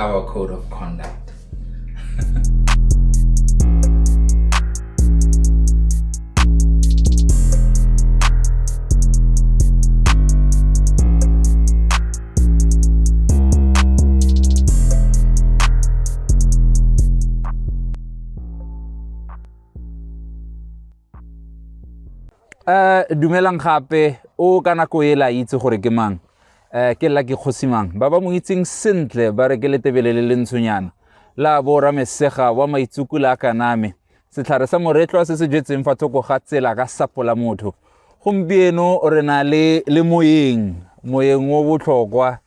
our code of conduct. Dumelang gape o kana ko ela itse gore ke mang ke la ke khosimang ba ba mo itseng sentle ba re ke letebelele le ntshonyana la bora mesega wa maitsukula kaname setlhare sa moretlo se se jetseng fa thoko ga tsela ka sapola motho gompieno re na le moyeng wo botlhokwa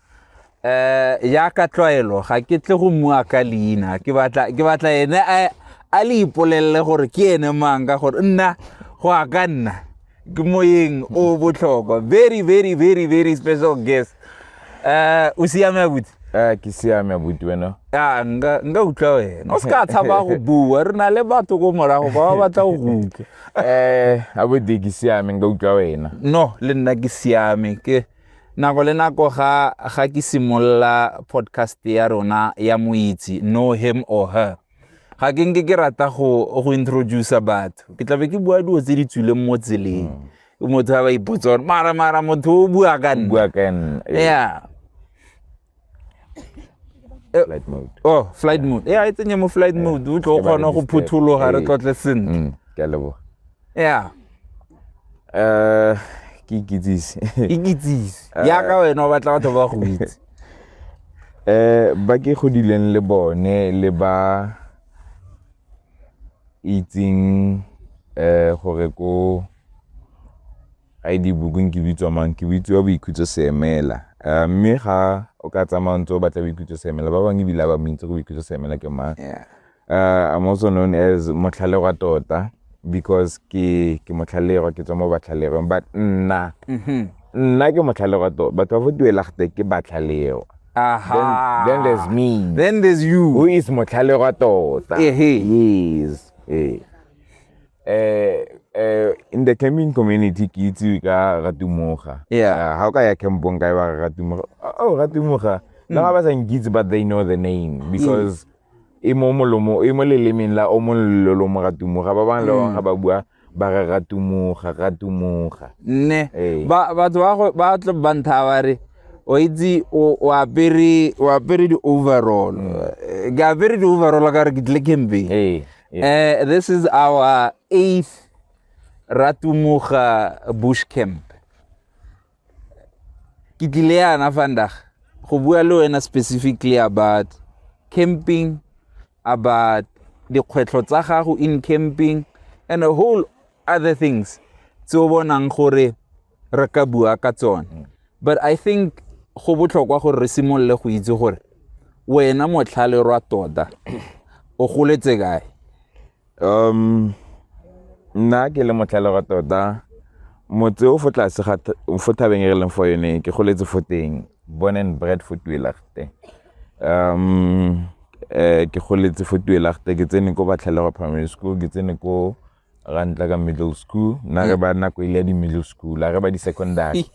ya ka tlwaelo ga ke tle go mua ka leina ke batla ene a le ipolelle gore ke ene mang ka gore nna go a ka nna Good morning, oh botlhokwa. Very special guest. O siame abuti? Ke siame abuti wena. Nga utlwa wena. O ska tshaba go bua, re na le batho go morago ba batla go ruka. Abuti ke siame nga utlwa wena. No, le nna ke siame ke nako le nako ga ke simolla podcast ya rona ya Mo Itse, Know Him or Her. Ga ke rata go introduce batho ke tlabe ke bua dio tse di tswileng mo tseleng motho ba ipotsa mara motho o bua ka nna yeah flight mode flight mode yeah it's in flight mode o tlo kgona go phuthologa re tlotle sentle ke a lebo yeah ke ikitsisi ya ka wena o batla batho ba go itse ba ke godileng le bone le ba itseng gore ko ID bukung ke bitswa mang ke bitswa Boikhutso semela mme ga o ka tsamantso batla Boikhutso semela ba bang ebile ba mintse go Boikhutso semela ke mang I'm also known as motlhalego wa tota because ke motlhalego ke tswa mo batlhalego but nna ke motlhalego wa tota batho ba boduela gte ke batlhalego then there's me then there's you who is motlhalego wa tota yes in the camping community ke itse ka Ratumoga how ka ya campong ka ba Ratumoga la ba sa ngitse but they know the name because mo lelemeng la o mo lolomo Ratumoga ba bang le ga ba bua ba Ratumoga ne ba tlo bantha ba re o itse o apere di overall ga apere di overall ka re ke tle camping this is our 8th Ratumoga bush camp. Ke tlile yana vandag go bua le wena specifically about camping, about the kgwetlo tsa gago in camping and a whole other things tso bonang gore re ka bua ka tsone. But I think go botlhokwa gore re simolle go itse gore wena motlhale rwa tota o goletse kae. Nna ke le motlhale wa tota motse o fotlase ga fothabeng re leng for yone ke goletse foteng born and bred Fotwelagte ke goletse Fotwelagte ke tsene ko batlhale wa primary school ke tsene ko Rantla ka middle school na re ba nako ile di middle school la re ba di secondary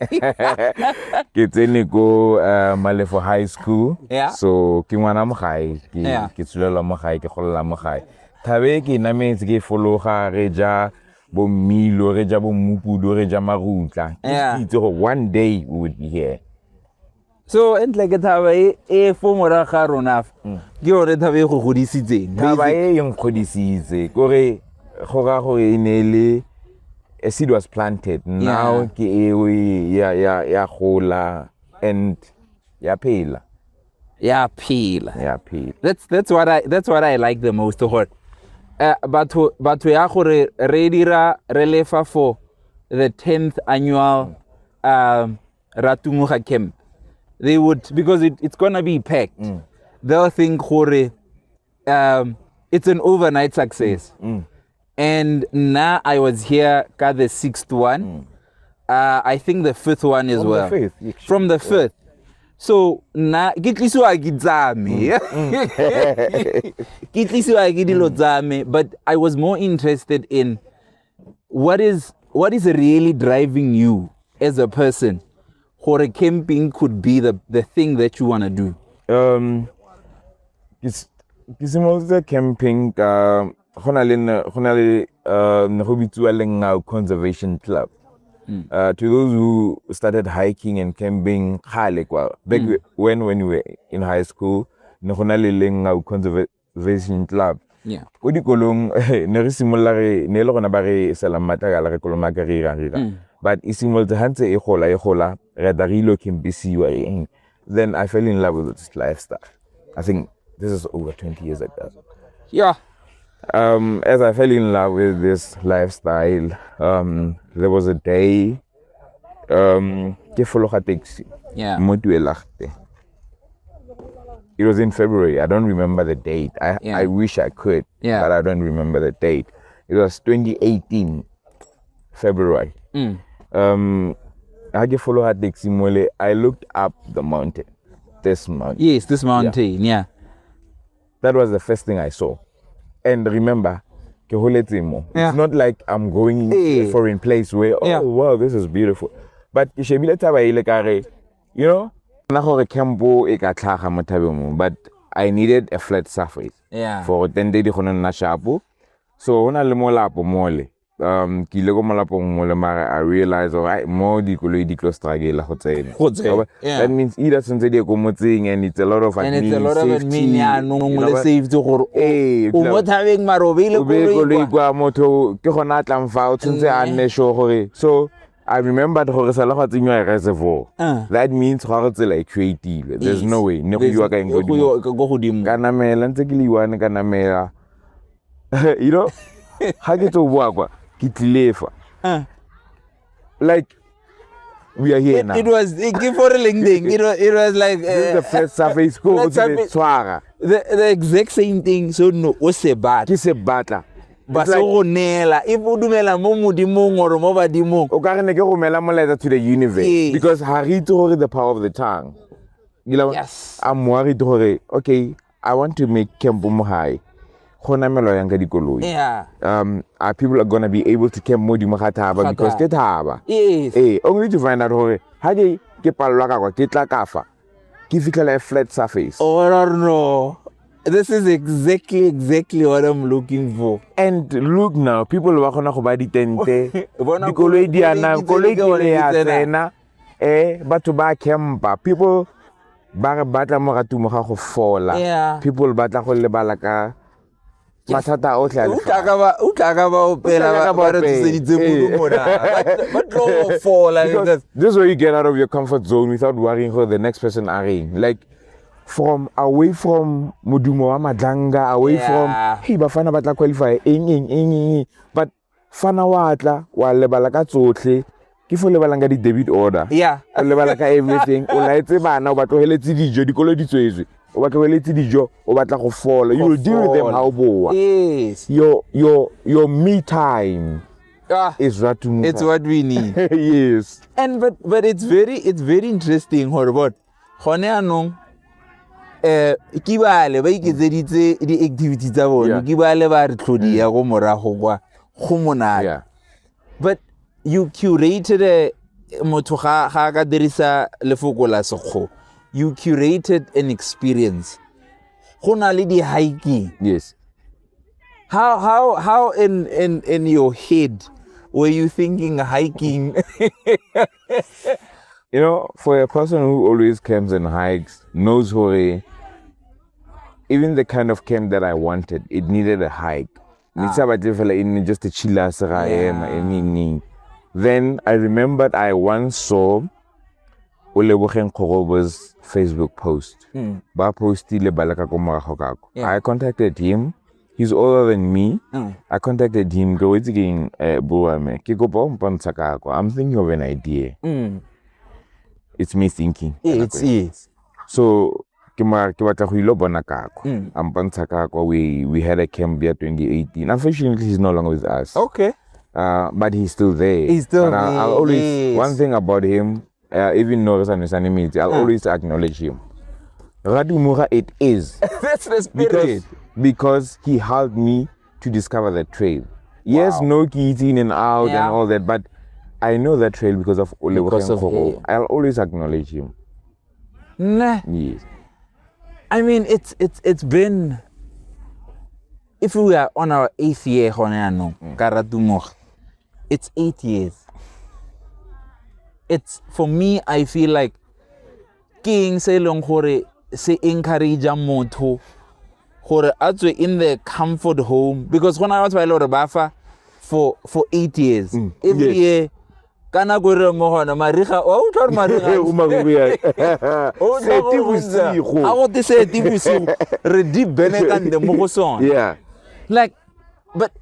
ke tsene ko Malefo high school so ke ngwana mo gae ke tsulela mo gae ke golela mo gae Thabe ke nametse ke fologa re ja bo Milo re ja bo Mmupudu re ja Marutla ke itse go one day we would be here so entle ke Thabe fo mora ga rona ke yone Thabe go godisitseng Thabe eng godisitse gore go ga go inele a seed was planted now ke ya gola and ya phela that's what I like the most to hear batho ya gore re dira re lefa for the 10th annual Ratumoga camp they would because it's gonna be packed they'll think gore it's an overnight success and now I was here got the 6th one I think the 5th one as well from the 5th so na kitlisiwa gitsame kitlisiwa gidilo tsame but I was more interested in what is really driving you as a person gore camping could be the thing that you want to do ke simolotse camping go na le ne go bitsiwa Lengau Conservation Club. To those who started hiking and camping back when we were in high school, ne go na le Lengau Conservation Club. Yeah. Ko dikolong ne re simolla ne le gona ba re sela matlakala re koloma ka rira. But e simolotse hantse e gola re da re campisiwa. Then I fell in love with this lifestyle. I think this is over 20 years ago. Yeah. As I fell in love with this lifestyle, there was a day ke fologa taxi. Yeah. It was in February. I don't remember the date. I wish I could, but I don't remember the date. It was 2018 February. I followed taxi mole. I looked up the mountain. This mountain. Yes, this mountain. Yeah. That was the first thing I saw. And remember, it's not like I'm going to a foreign place where, wow, this is beautiful. But you know, but I needed a flat surface. Yeah. For 10 days, so when I I realized, more that means either since they and it's a lot of and it's a lot of safety. So I remembered reservoir. That means like creative. There's no way. You know, like we are here now. It was it was like this is the first surface go to the Tswara. The exact same thing. So no, what's a bat? It's a battle. But so nela if you do mela mo modimong or mo badimong o ka re ne ke romela molaetsa to the universe because hari to the power of the tongue. You know, yes. I'm worried to okay, I want to make camp mo high. Yeah. People are gonna be able to camp more because ke thaba. Yes. Only to find out ha ke palwa ka ke tla kafa. Ke fikela a flat surface. Oh no. This is exactly what I'm looking for. And look now, people are gonna go buy the tente. Dikoloi di ana, koloi ke ya tsena. Batho ba campa. People ba batla mo ga tumo ga go fola. Yeah. People batla go lebala ka mathata otlhe a this is where you get out of your comfort zone without worrying who the next person are in. Like from away from modumo wa madlanga, away from hey bafana batla qualify but fana watla wa lebala ka tsotlhe ke fo lebala nga di debit order o lebala ka everything o laetse bana o batlo heletse dijo dikolo di tswetswe o batlo heletse dijo o batla go fola you will deal with them how boa. Yes, your me time is what to move. It's what we need. Yes. And but it's very interesting horobot gone anong ke bale ba iketseditse di activities tsa bona ke bale ba re tlhodia go morago kwa go monana. But you curated motho ga ka dirisa lefoko la sekgo. You curated an experience. Go na le di hiking. Yes. How in your head were you thinking hiking? You know, for a person who always camps and hikes, knows even the kind of camp that I wanted, it needed a hike. Just a chilla. Then I remembered I once saw Olebogen Korobo's Facebook post. I contacted him. He's older than me. I contacted him. I'm thinking of an idea. It's me thinking. It's so we had a camp there 2018. Unfortunately, he's no longer with us. Okay. But he's still there. I'll always one thing about him, even though I'll always acknowledge him. It is. That's the spirit. Because he helped me to discover the trail. Yes, no eating and out and all that, but I know that trail because of Ole. I'll always acknowledge him. Nah. Yes. I mean, it's been, if we are on our 8th year, it's 8 years. It's, for me, I feel like king se long hore se encourage motho hore atswe in the comfort home, because when I was by Lord Bafa for 8 years, every year kana go re mo hona mariga wa o tshwara mariga o magoya o seti bosigo a go te seti bosigo re di bene ka nde mo go sona. yeah, like but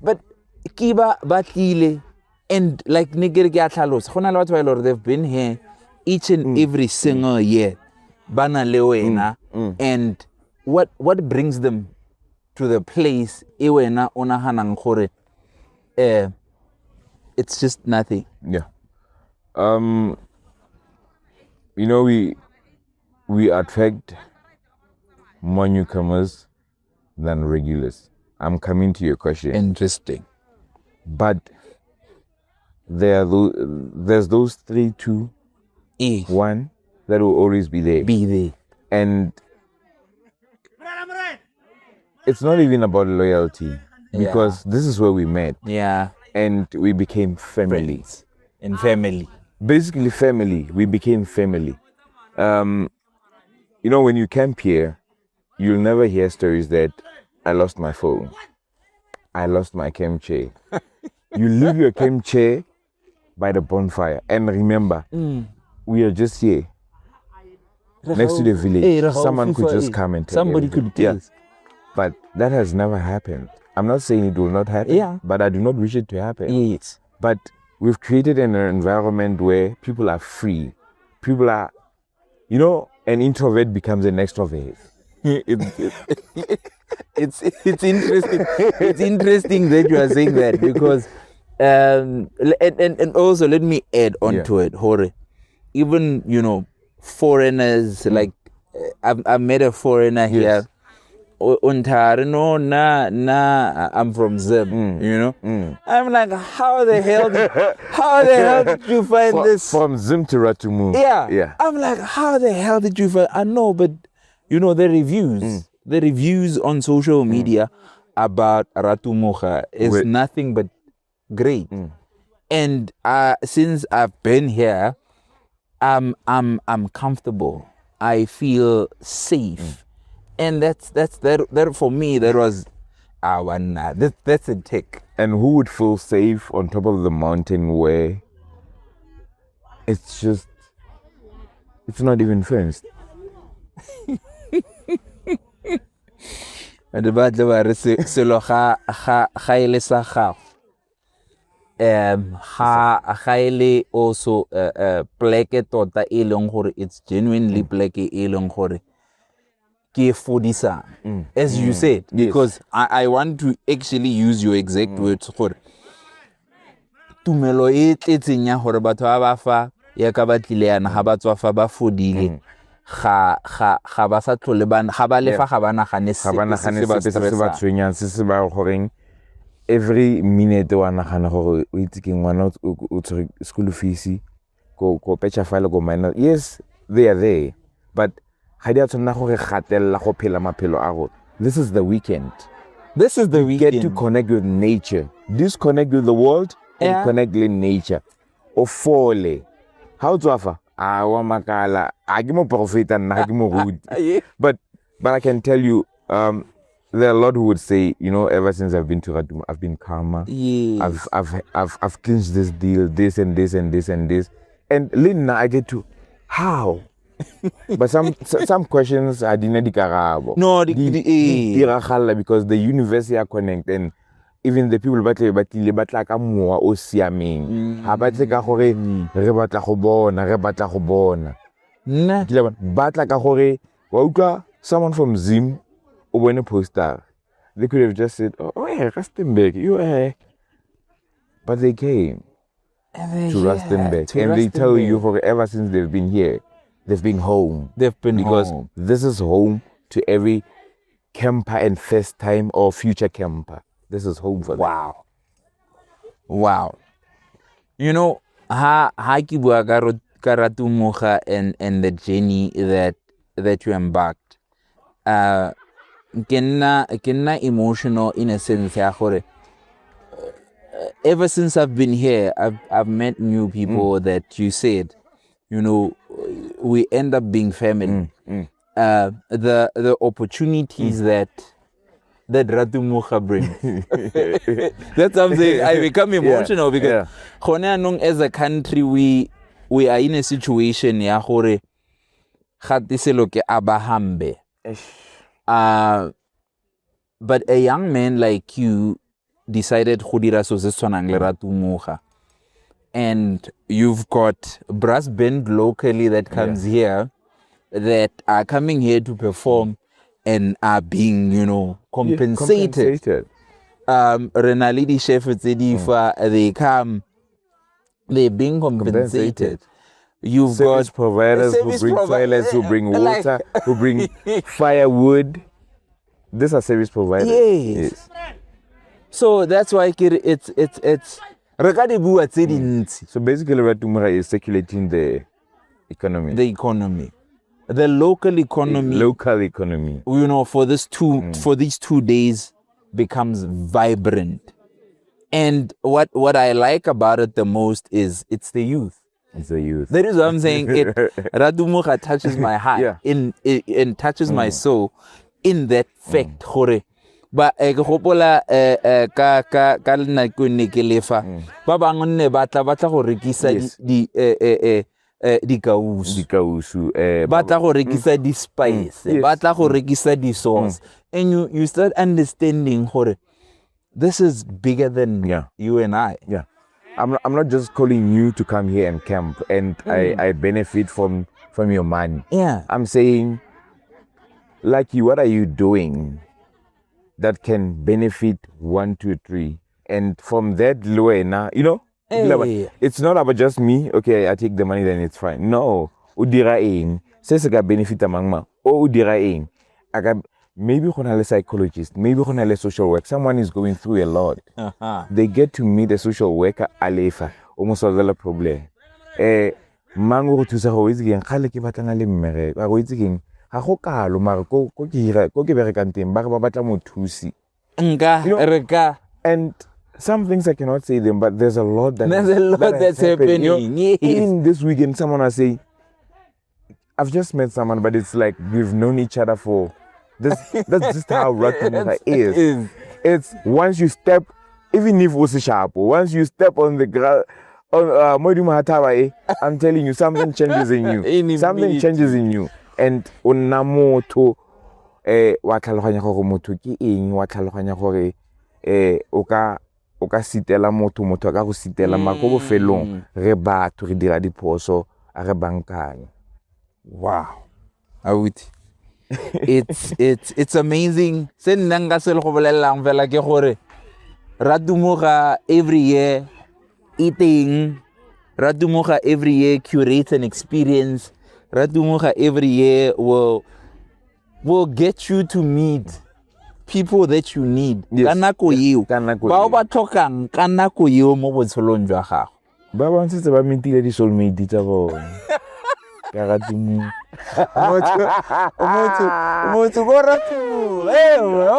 kiba batlile, and like nigere ke a tlhalosa gona le batho ba Lord, they've been here each and every single year bana le wena, and what brings them to the place e wena o naganang gore it's just nothing. yeah. You know, we attract more newcomers than regulars. I'm coming to your question. Interesting. But there's those 3, 2, 1 that will always be there. And it's not even about loyalty, because this is where we met. Yeah. And we became family. Friends. And family. Basically family. We became family. You know, when you camp here, you'll never hear stories that I lost my phone, I lost my camp chair. You leave your camp chair by the bonfire. And remember, we are just here next to the village. Someone could just come and take somebody everything. could tell. But that has never happened. I'm not saying it will not happen, but I do not wish it to happen. Yes. But we've created an environment where people are free. People are, you know, an introvert becomes an extrovert. It's interesting. It's interesting that you are saying that, because and also let me add on to it, Hore. Even, you know, foreigners, like I've met a foreigner here. Ontari, I'm from Zim, you know. I'm like, how the hell did you find this? From Zim to Ratumu. Yeah. I'm like, how the hell did you find? I know, but you know, the reviews on social media about Ratumuga is nothing but great. And since I've been here, I'm comfortable. I feel safe. And that's for me, that was that's a tick. And who would feel safe on top of the mountain where it's not even fenced? And about the selo ga ile sa gago. Highly also black tota e leng gore it's genuinely black e leng gore ke fodisa, as you said, because I want to actually use your exact words gore tumelo e tletseng ya gore batho ba ba fa ya ka batlile yana ga ba tswa fa ba fodile ga ba sa tlole bana ga ba lefa ga ba nagane se ba tshwenyang se ba goreng every minute wa nagana gore o itse ke ngwana o tsere school fees go petcha file go minor. Yes, they are there, but this is the weekend. Get to connect with nature. Disconnect with the world and connect with nature. Ofole. How to offer? But I can tell you, there are a lot who would say, you know, ever since I've been to Radum, I've been calmer. Yes. I've clinched this deal, this and this and this and this. And Lina, I get to how? But some questions I didn't karabo. No, because the universe are connected, and even the people batla ka moa o siameng. Ha batle ka gore re batla go bona. Batla ka gore wa utlwa someone from Zim o bone poster. They could have just said, "Oh yeah, Rustenburg, you are." But they came to Rustenburg, and they tell you for ever since they've been here. They've been home. Because this is home to every camper and first time or future camper. This is home for them. Wow. You know, ha ki bua ka Ratumuga and the journey that you embarked. ke nna emotional in a sense ya gore ever since I've been here, I've met new people that you said, you know, we end up being family. The opportunities that Ratumuga brings. That's what I'm saying. I become emotional because as a country we are in a situation ya gore gatiselo ke abahambe. But a young man like you decided go dira so se tshwanang le Ratumuga, and you've got brass band locally that comes here that are coming here to perform and are being, you know, compensated. Renalidi chef they come, they're being compensated. You've service got providers who bring toilets, who bring water, who bring firewood. These are service providers. Yes. So that's why it's so basically Ratumuga is circulating the economy. The local economy. You know, for these 2 days becomes vibrant. And what I like about it the most is it's the youth. It's the youth. That is what I'm saying. Ratumuga touches my heart and touches my soul in that fact. Ba ke gopola ka lena go ne ke lefa ba bang nne batla go rekisa di kausu batla go rekisa di spice batla go rekisa di sauce, and you start understanding gore this is bigger than you and I. I'm not just calling you to come here and camp and I benefit from your money. I'm saying, like you, what are you doing that can benefit 1, 2, 3, and from that lower now, you know, it's not about just me. Okay, I take the money, then it's fine. No, udira ing, se ka benefit amang ma. O udira ing, maybe a psychologist, maybe a social worker. Someone is going through a lot. They get to meet a social worker, alefa, almost solve the problem. Mango to sa ho izigeng khale ke batlang le mmere ba go izigeng ga go kalo mara ko ke berekang teng ba ba batla mothusi nka and some things I cannot say them, but there's a lot that's happening. You know, in this weekend someone will say, I've just met someone, but it's like we've known each other for this. That's just how Ratumuga is. It's once you step, even if it's sharp, once you step on the ground I'm telling you, something changes in you. Something changes in you. And onamoto wa tlhaloganya gore motho ke eng, wa tlhaloganya gore o ka sitela motho ka go sitela makobo felong re batho re dira diphoso a re bankanya. Wow. Awuti. It's amazing. Se nna nka se le go bolelang fela ke gore Ratumuga every year eating, Ratumuga every year curates an experience. Ratumuga every year will get you to meet people that you need. Ka nako eo ba ba tlhokang ka nako eo mo botshelong jwa gago. Ba ba ntse ba mentile di soulmate tsa bona. Ka Ratumuga. Motho go Ratumuga.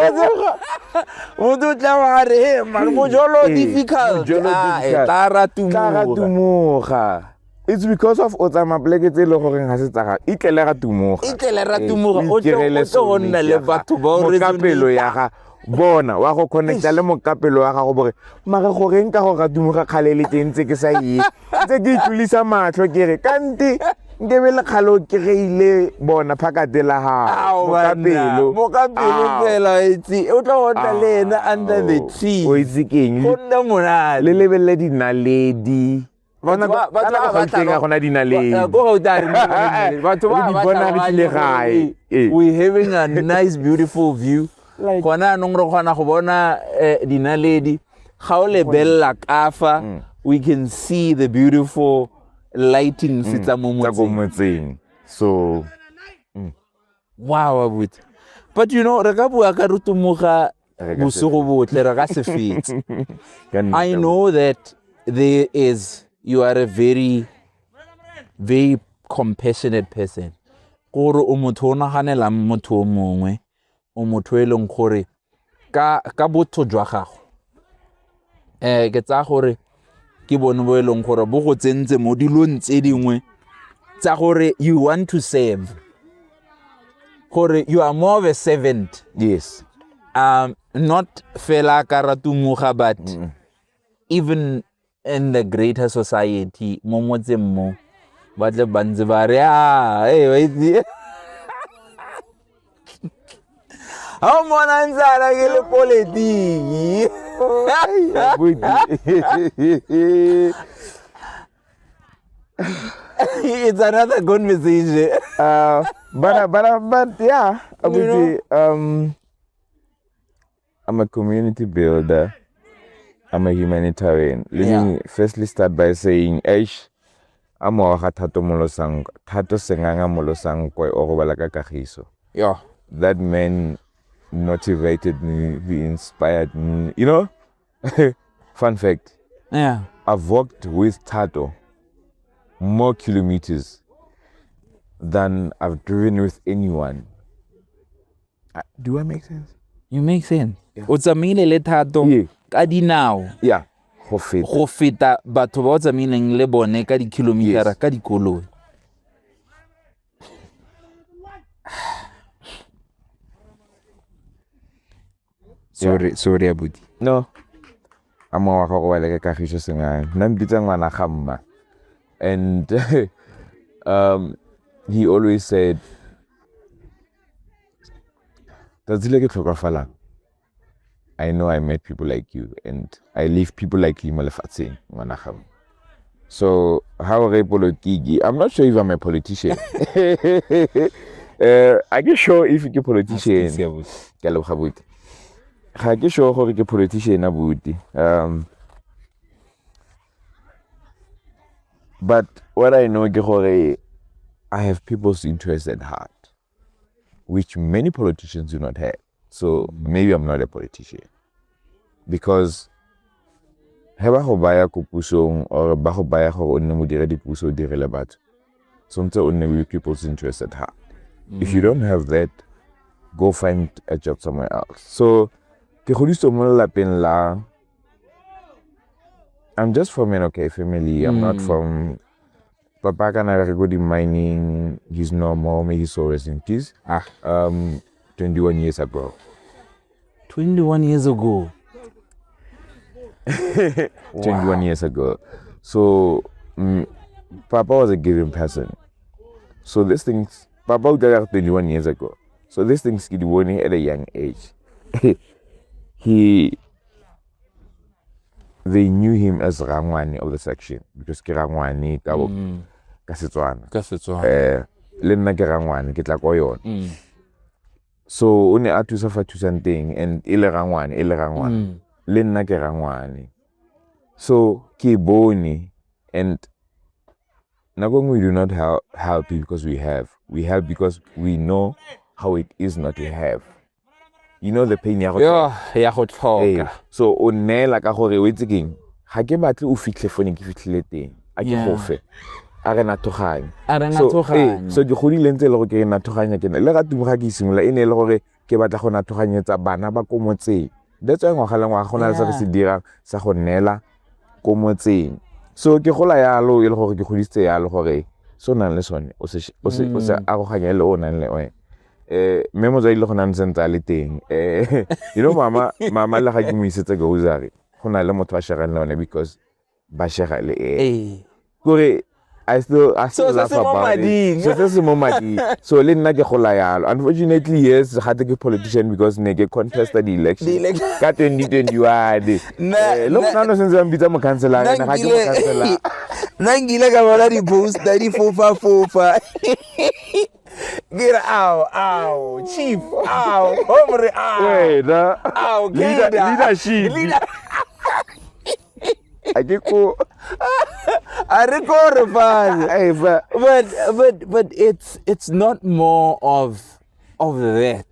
Motho tla wa re man mo jolo difficult. Ta Ratumuga. It's because of otsama pleke tse le gore ga se tsaga itlele Ratumuga o tlo nna le batho ba o re kapelo ya ga bona wa go connecta le mokapelo wa ga go bore mara gore nka go Ratumuga khalele tentse ke sa ye tse ke itlulisa matlho ke re kanti ngebe le khalo ke reile bona phakate la ha mokapelo fela itse o tlo nna le ena under the tree o itse keng go nna monate le lebelle dinaledi bona ba tla gona dinaledi go go tare batho ba we having a nice beautiful view gona nong re gona go bona dinaledi ga o lebella kafa we can see the beautiful lighting sitsa mo motseng. So wow but you know re ka bua ka Ratumuga bosigo botle re ka se fetse. I know that you are a very very compassionate person. gore o motho o naganela motho o mongwe o motho e leng gore ka botho jwa gago ke tsa gore ke bone bo e leng gore bo go tsentse mo dilong tse dingwe tsa gore you want to serve gore you are more of a servant. Yes. Not fela karatumuga but even in the greater society mo motseng mo ba tle bantse ba re wait how mona ntsana ke le politiki it's another conversation. But yeah, I'm a community builder. I'm a humanitarian. Let me firstly start by saying, I'm a Thato Molosankwe. Thato senganga Molosankwe o go balaka kagiso. Yeah. That man motivated me, he inspired me. You know, fun fact. Yeah. I've walked with Thato more kilometers than I've driven with anyone. Do I make sense? You make sense. O tsamaile le Thato ka dinao. Yeah. Go feta batho ba o tsamaileng le bone ka di-kilometera ka dikoloi. Sorry abuti. No. I'm a go ba le ka kagiso sengang. Nna mpitsa ngwana gamma. And he always said, I know I met people like you and I leave people like you Molofatseng. So how politiki? I'm not sure if I'm a politician. I get sure if you're a politician. I get sure how you're a politician. But what I know is I have people's interests at heart, which many politicians do not have. So maybe I'm not a politician. Because heba go baya ko pusong or ba go baya go o nne mo dire dipuso di rele batho. Sometimes o nne with people's interests at heart. If you don't have that, go find a job somewhere else. So ke goditse mo lapeng la I'm just from an okay family. I'm not from Papa kana re go di mining. He's normal. May he so rest in peace. 21 years ago. 21 years ago. 21 years ago. So Papa was a giving person. So these things Papa died 21 years ago. So these things he won at a young age. They knew him as Rangwani of the section because ke Rangwani ka Setswana. Le nna ke Rangwani ke tla ko yona. So o ne a thusa fa thusanteng and ile Rangwani. Le nna ke Rangwani. So ke bone and nagong we do not help because we have. We help because we know how it is not to have. You know the pain ya go tlhoka. So o nela ka gore o itse keng ga ke batle o fitlhe fone ke fitlhile teng a ke go fe a re nathoganya so di godile ntse le go ke nathoganya ke le ga tumoga ke simola e ne le gore ke batla go nathoganyetsa bana ba ko motseng that's why ngwaga le ngwaga go na le se dira sa go nela ko motseng so ke gola yalo e le gore ke goditse yalo gore so nang le sone o se aroganya le o nang le one memo za ile go nang sentse le teng you know mama le ga ke mo isetsa go uzare go na le motho a share le one because ba share le gore I still laugh about it. So that's mo madi. So le nna ke gola yalo. Unfortunately yes, ga ke politician because ne ke contested the election. Ka 2021. Lo nna no sense mbitsa mo councilor na ga ke mo councilor. Nangile ka bona di post di fofa. Get out, chief, hombre, wait, leadership. I get cool. I record but it's not more of that.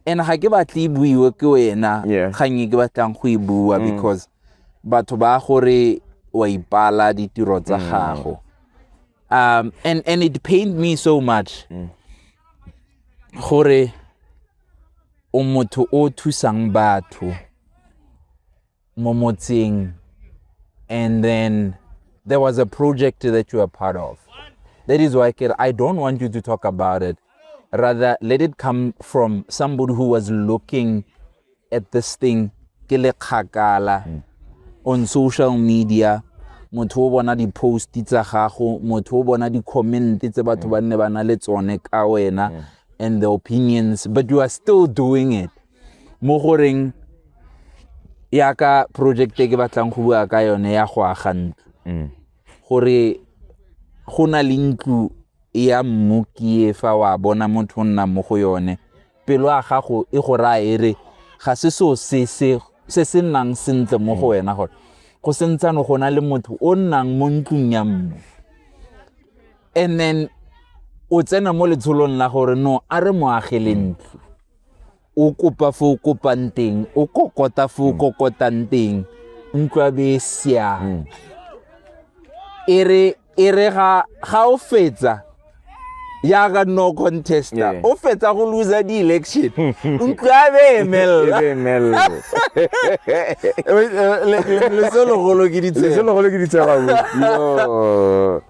And ha ke batli buiwe ke wena ga nye ke batlang go ibua because batho ba gore wa ipala ditiro tsa gago. And it pained me so much gore o motho o thusang batho mo motseng, and then there was a project that you were part of. That is why I don't want you to talk about it. Rather, let it come from somebody who was looking at this thing ke le kgakala on social media. Motho o bona di post tsa gago, motho o bona di comment tse batho ba nne ba na le tsone ka wena, and the opinions, but you are still doing it. Mo goreng ya ka project ke batlang go bua ka yone ya go aga ntlo. Gore go na le ntlo ya mmuki fa wa bona motho nna mo go yone, pelo a gago e go ra ere ga se so se nang sentle mo go wena, gore go sentsano go na le motho o nnang mo ntlong ya mmu, and then o tsena mo letsholong la gore no a re mo agele ntlo, o kopa fo o kopang teng, o kokota fo o kokotang teng, ntlo a be sia ere ga o fetsa ya ga no contester, o fetsa go lose di election, ntlo a be emella le solo golo ke ditsela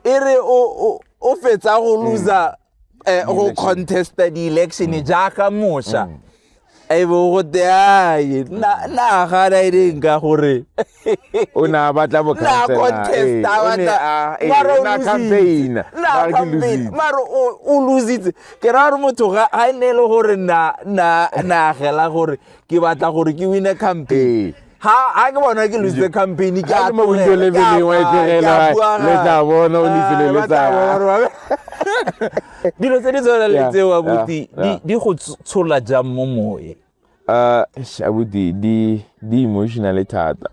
ere o fetsa go lose go contesta di election jaaka mosha e bo go te na ga ra ire nka gore o na batla bo contesta na campaign maro o lose ke ra re motho ga a ne le gore na gela gore ke batla gore ke win a campaign. Ha ke bona ke lose the campaign ke a mo go le bele wa iterela le tla bona o lefile le tsa dilo tse di tsona le tseo abuti di go tshola jam mo moye. Abuti di emotionally thata.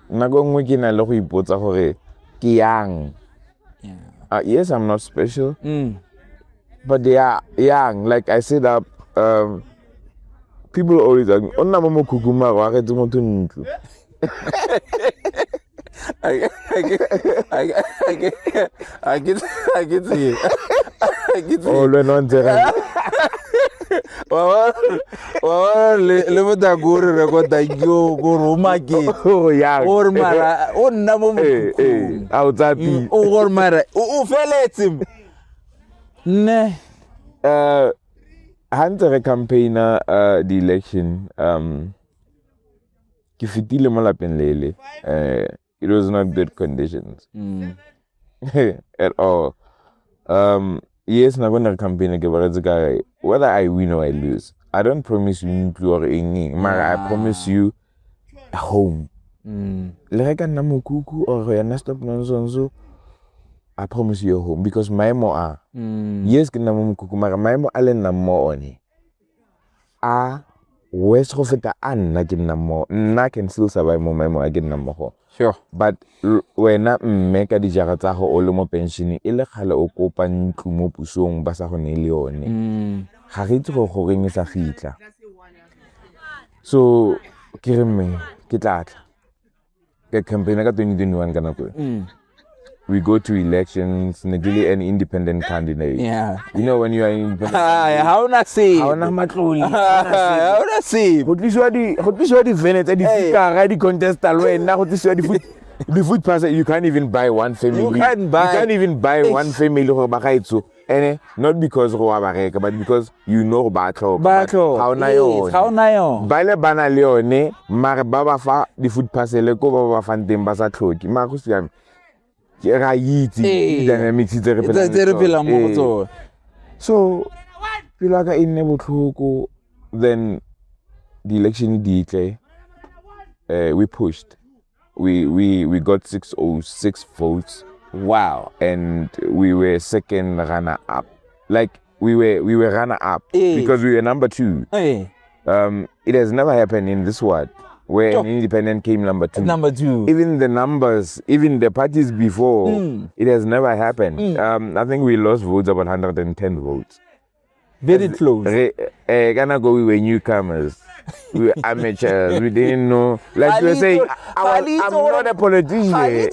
Nako nngwe ke na le go ipotsa gore ke yang. Yes, I'm not special, but they are young. Like I said up, people always ask me, "Onna mo kukuma wa ke tmo ntlo." I get see. Oh, le non terrain. Wa le bota gore re go ta go roma ke or mara o nna mo a o tsapi o gore mara o feletse ne hantse re campaigner the election ke fitile mo lapeng lele it was not good conditions at all. Yes, na gonna campaign ke ba guy whether I win or I lose. I don't promise you ntlo or eng, mara I promise you a home. Le ga kana mokuku or ya na stop nonso, I promise you a home because my mo are. Yes, ke na mokuku mara my mo ale na mo one. West go feta nna ke nna mo nna can still survive mo my mo a ke nna mo go. Sure. But wena mme ka dijara tsa go o le mo pension e le gale o kopa ntlo mo pusong ba sa go ne le yone. Ga re itse go reng e sa fitla. So ke re mme ke tlatla. Ke campaign ka 2021 kana ko. We go to elections, negili an independent candidate. Yeah. You know when you are independent. How na see? How na matloli. How na see? Go tliswa di venet di fika di contest alwena go tliswa the food pass. You can't even buy one family. You can't even buy one family go ba gaitso. And not because go wa bareka but because you know batlo. How na yo. Ba le bana le yone mare ba ba fa di food pass le ko ba fa nteng ba sa tlhoki. Ma go siame. Dynamics so feel like in never then the election declare we pushed we got 606 votes. Wow. And we were second runner up, like we were runner up because we were number 2. It has never happened in this world where an independent came number 2. Even the numbers, even the parties before, it has never happened. I think we lost votes, about 110 votes. Very close. We were newcomers. We were amateurs. We didn't know. Like you were saying, I'm not a politician.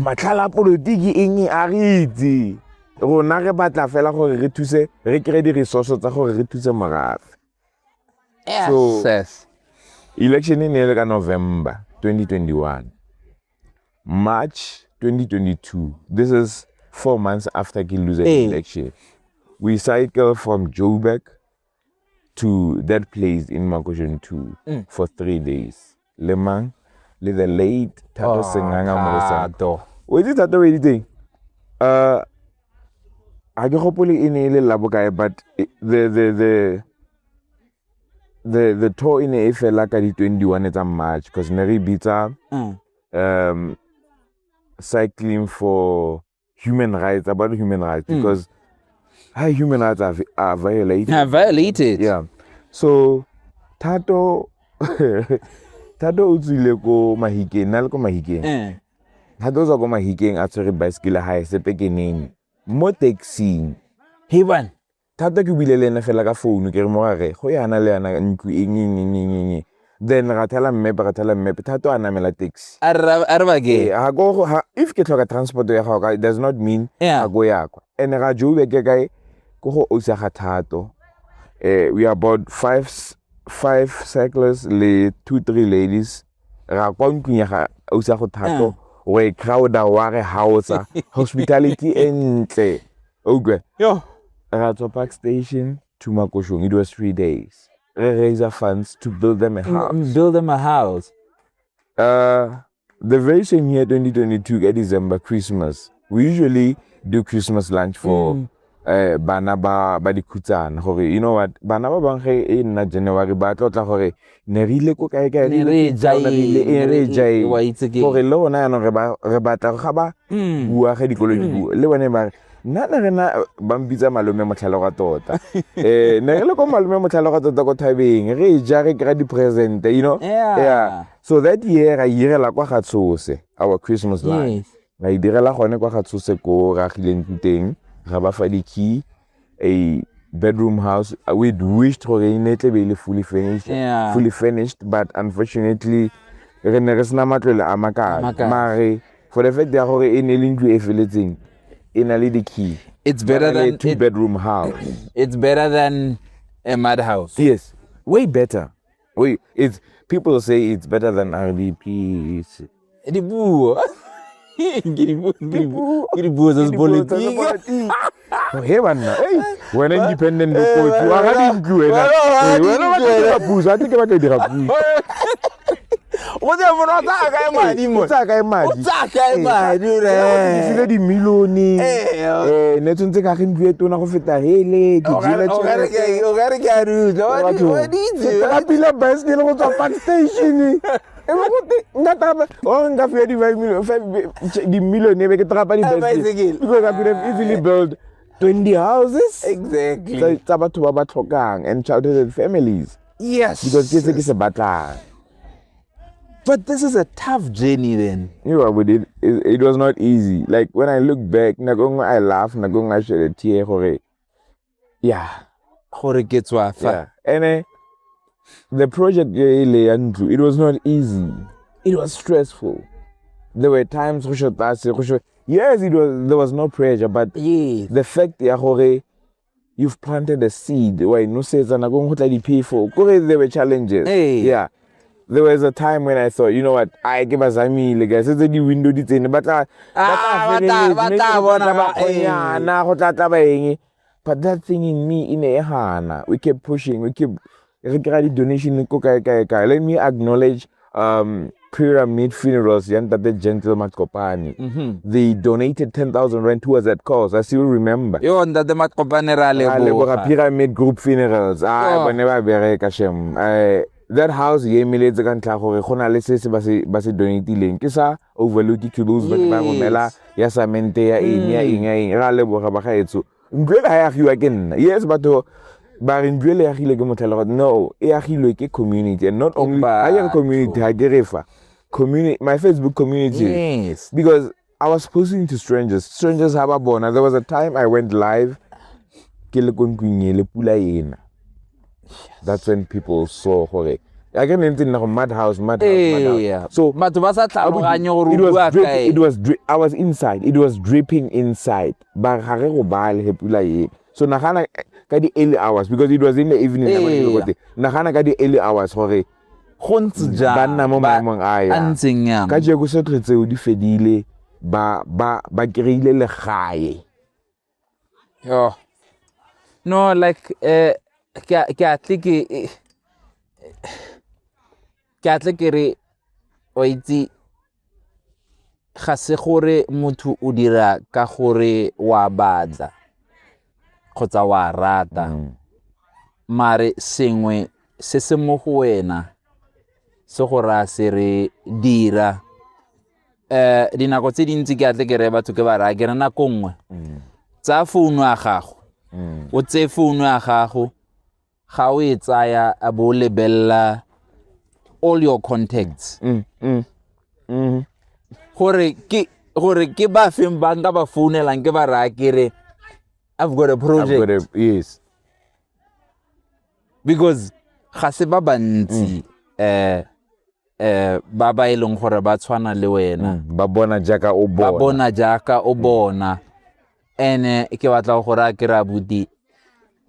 Matala politiki ingi ariti. rona re batla fela gore re thuse re kry di-resources tsa gore re thuse morafe. Yes. Election in November 2021. March 2022. This is 4 months after he lose the election. We cycle from Joburg to that place in Makoshen 2 for 3 days. Lemang, the late Thato Senganga Molosankwe. What is Thato editing? I can hopefully in a labokai, but the tour in a fella ka di 21 at March because Neri Bita cycling for human rights, about human rights, because human rights are violated. Violated. Yeah. So Thato utsile ko Mahikeng, nale ko Mahikeng. Thato uza ko Mahikeng a tsere bicycle ha se pekeneng mo taxing. He won. Thato ke bile le ena fela ka phone ke re mo gare go yana le yana ntku eng. Then ga thala map Thato a namela taxi. Arba ge. If ke tlhoka transport ya gago it does not mean a go ya kwa. And ga Joburg ke kae go go osa ga Thato. We are about five cyclists, 2-3 ladies. Ra kwa ntkunya ga osa go Thato. We crowd wa house hospitality entle. Okay. Yo. Ratso Park Station to Makoshong. It was 3 days. Raise funds to build them a house. The very same year, 2022, December, Christmas. We usually do Christmas lunch for Banaba Badikutan. You know what? Banaba Bange in January, but hore nerile ko kae re jai for lo na no re batla ga bua ge dikolo le bone ba nna rena bambitsa malome motlhalo ga tota ne le ko malome motlhalo ga tota ko thabeng re ja re kra di present yeah. So that year I irela kwa Gatsose our Christmas lunch ra idirela gone kwa Gatsose ko ra gileng teng ga ba fa di key a bedroom house. We'd wished for it to be fully finished, but unfortunately Mare, for the fact that in a link affiliating in a lady key. It's better than a 2-bedroom house. It's better than a mad house. Yes, way better. It's people say it's better than RDP. When independent coach, you are having good. What the because I could have easily built 20 houses. Exactly. So it's about to and childhood families. Yes. Because it's a battle. But this is a tough journey then. You know, but it was not easy. Like when I look back, I laugh, I shed a tear. Yeah. Yeah. And the project it was not easy. It was stressful. There were times yes, there was no pressure, but the fact that you've planted a seed why no says and there were challenges. Yeah. There was a time when I thought, you know what, I give us the window but that thing in me in a hana, we kept pushing, we kept donation. Let me acknowledge Pyramid Funerals, the gentleman Kopani. They donated 10,000 rand towards that cause. I still remember. Pyramid Group Funerals. That house, Yemile Zaganka, Honalese Basi donating. Kisa overlooking to those Mela, Yasamentea, Inya, Ralebo Rabahetsu. You again. Yes, but in really no, a community, and not only I am community, I community, my Facebook community. Yes. Because I was posting to strangers. Strangers have a bonus. There was a time I went live. That's when people saw Hore. I can enter na madhouse. Yeah. So batho ba sa tlhaloganye gore o bua kae. I was inside. It was dripping inside. Ba ga re go bale he pula e. So nagana ka di early hours because it was in the evening nagana ka di early hours gore go ntse ja ba nna mo maemong a ya. Ntseng yang. Ka je go se tletse di fedile ba kreile le gae. Yo. No, like ke atle ke re o itse ga se gore motho o dira ka gore wa batla kgotsa wa rata mare sengwe se se mo go wena se go ra se re dira dinako tse dintsi ke atle ke re batho ke ba ra ke re nako nngwe tsa founu ya gago o tse founu ya gago ga o e tsaya a bo lebella all your contacts gore ke ba feng ba nka ba founelang ke ba ra ke re I've got a project. Yes. Because ga se ba bantsi ba ba ileng gore ba tshwana le wena ba bona jaaka o bona ene ke batla gore a ke ra budi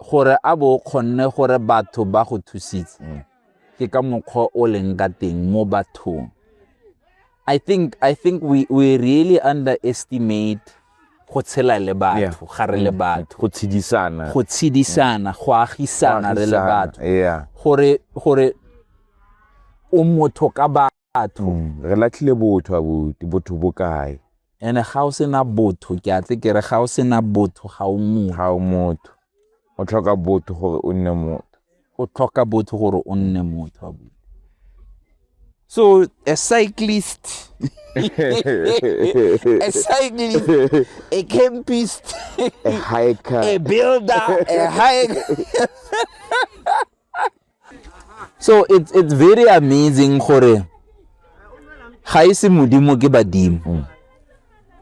gore a bo khonne gore batho ba go thusitse ke ka mokgwa o leng ka teng mo bathong. I think we really underestimate go tshela le batho ga re le batho go tshidisana go agisana re le batho gore o motho ka batho re latlhile botho bokae ene ga o sena botho ke atle ke re ga o sena botho ga o motho o tlhoka botho gore o nne motho so a cyclist a campist a hiker a builder a hiker so it's very amazing gore ga ise modimo ke badimo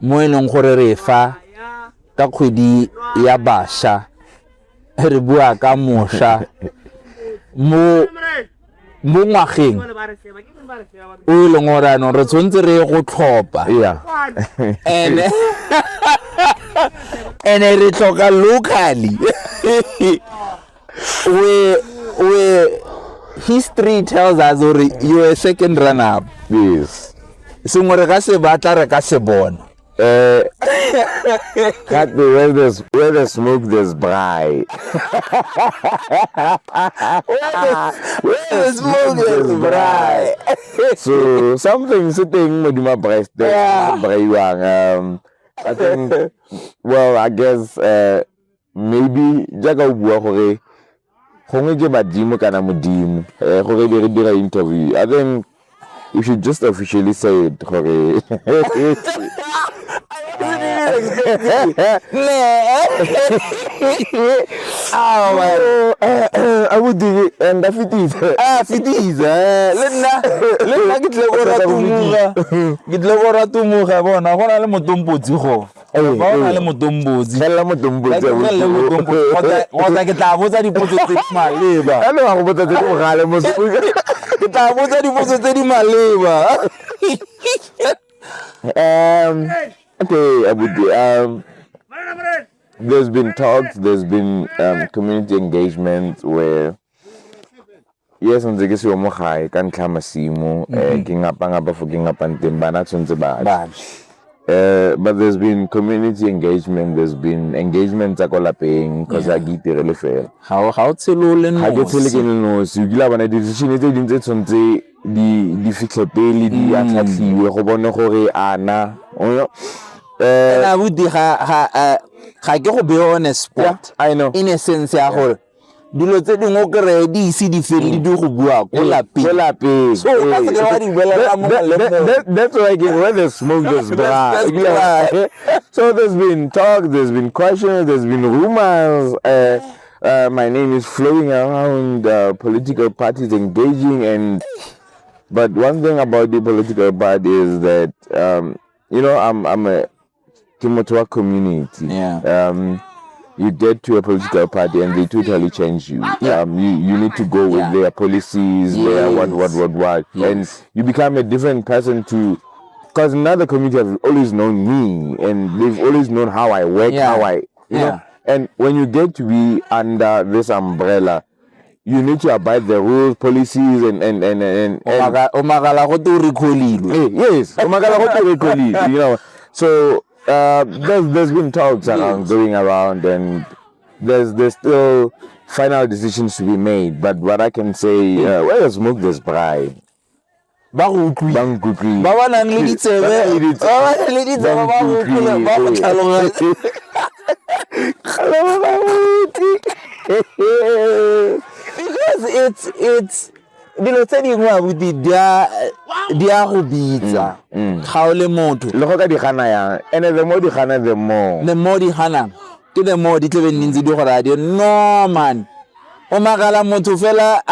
mo eleng gore re fa ka kgwedi ya basha re bua ka mosha mo ngwageng o leng gore ano re tshwantse re go tlhopa ene re tlhoka locally we history tells us or you're a second runner up. Yes. Sengwe re ka se batla re ka se bona. Where the smoke, there's braai. Where the smoke, there's braai. So something sitting with my breast. I think. Well, I guess maybe jaga bua gore gongwe ke badimo kana modimo gore di re dira interview. I think you should just officially say it gore I would do it and fitiza lenna ke tle go ratumuga bona gona le motompotsi go bona le motompotsi gona ke tla botsa dipotso tse di maleba a le go botsa tse go gale mo ke tla botsa dipotso tse di maleba okay, Abuti, there's been talks, there's been community engagement where yes, on the kesi mo gae ka ntlha masimo ke ngapa for ke ngapanteng bana tsontse ba but there's been community engagement, there's been engagement tsa ko lapeng cause a gitere le fela ga o tselole no ga ke tsele ke no se gila bana decision tse dintse tsontse di fitlhe pele di atlhatlhiwe go bone gore ana I would ga ke go be on a spot. I know. In a sense ya gore dilo tse dingwe ke re di isi di fedi di go bua ko lapeng. So ka se wa di bela ka mo that's why where the smoke there's braai. So there's been talk, there's been questions, there's been rumors. My name is flowing around political parties engaging but one thing about the political party is that I'm a Timotoa community. you get to a political party and they totally change you. You need to go with their policies, their what. And you become a different person to, because another community have always known me and they've always known how I work, how I, you know. And when you get to be under this umbrella, you need to abide the rules, policies, and yes, you know. So there's been talks around going around, and there's still final decisions to be made. But what I can say, where there's smoke, there's pride. Because it's dilo tse dingwe abuti dia go bitsa ga o le motho le go ka di gana yang, and the more di gana the more di gana ke the more di tlebe ntse di go radio. No man, o magala motho fela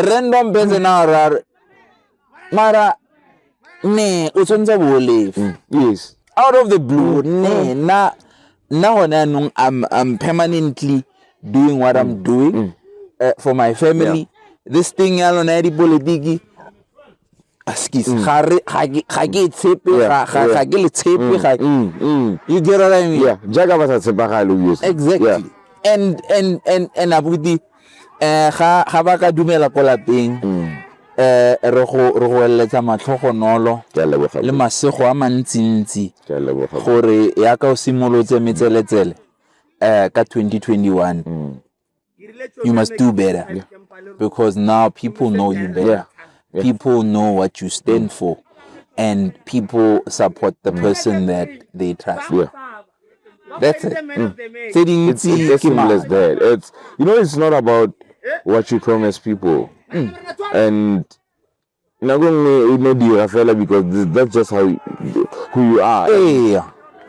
random person na mara ne o tsonza bolefe. Yes, out of the blue. Na hona nung I'm permanently doing what I'm doing for my family. This thing yalona di politiki askis ga ke tshepe ga you get what I mean? Jaga ba sa tshepa exactly. And abuti ga ba ka dumela ko lapeng re go eletsa matlhogonolo le masego a mantsintsi gore ya ka o simolotse metseletsele ka 2021 you must do better because now people know you better. People know what you stand for and people support the person that they trust. That's it. It's as simple as that. It's, you know, it's not about what you promise people. And not only because that's just who you are.